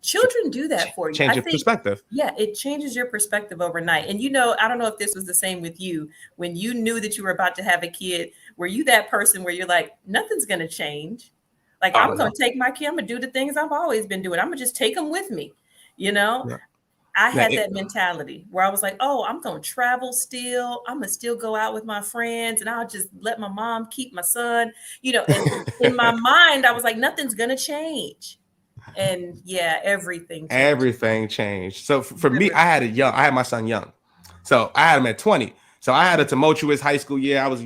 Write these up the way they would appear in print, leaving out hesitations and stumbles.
Children do that for you. Change your perspective. Yeah, it changes your perspective overnight. And I don't know if this was the same with you when you knew that you were about to have a kid. Were you that person where you're like, nothing's going to change? Like, I'm going to take my kid. I'm going to do the things I've always been doing. I'm going to just take them with me. Yeah. I had that mentality where I was like, oh, I'm going to travel still. I'm going to still go out with my friends and I'll just let my mom keep my son, and in my mind, I was like, nothing's going to change. And yeah, everything changed. So for me, I had my son young. So I had him at 20. So I had a tumultuous high school year. I was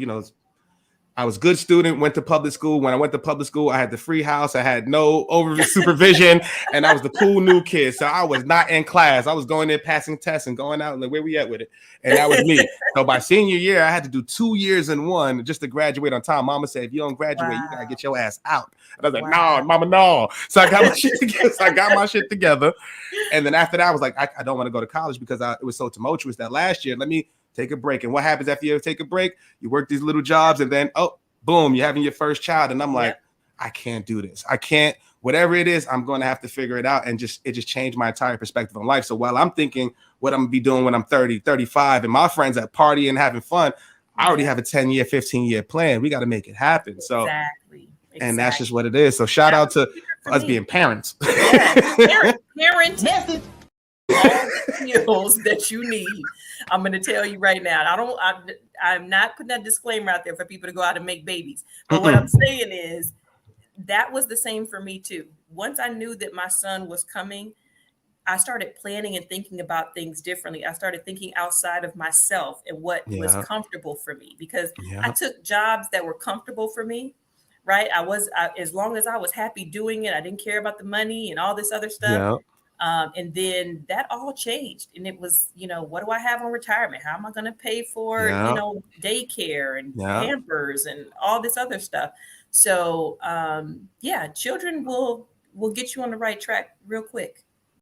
a good student, went to public school. When I went to public school, I had the free house. I had no over supervision, and I was the cool new kid. So I was not in class. I was going there, passing tests and going out, like, where we at with it? And that was me. So by senior year, I had to do 2 years in one just to graduate on time. Mama said, if you don't graduate, you got to get your ass out. And I was like, no, mama, no. So I got my shit together. And then after that, I was like, I don't want to go to college because it was so tumultuous that last year, let me take a break. And what happens after you take a break? You work these little jobs and then, boom, you're having your first child. And I'm like, I can't do this. I can't, whatever it is, I'm going to have to figure it out. And it just changed my entire perspective on life. So while I'm thinking what I'm going to be doing when I'm 30, 35, and my friends are partying, having fun, I already have a 10-year, 15-year plan. We got to make it happen. So, and that's just what it is. So shout out to us being parents. Yeah, parent. All the skills that you need. I'm going to tell you right now. I'm not putting that disclaimer out there for people to go out and make babies. But what I'm saying is that was the same for me too. Once I knew that my son was coming, I started planning and thinking about things differently. I started thinking outside of myself and what was comfortable for me, because I took jobs that were comfortable for me. Right. As long as I was happy doing it, I didn't care about the money and all this other stuff. And then that all changed. And it was, what do I have on retirement? How am I going to pay for, daycare and Pampers and all this other stuff? So, children will get you on the right track real quick.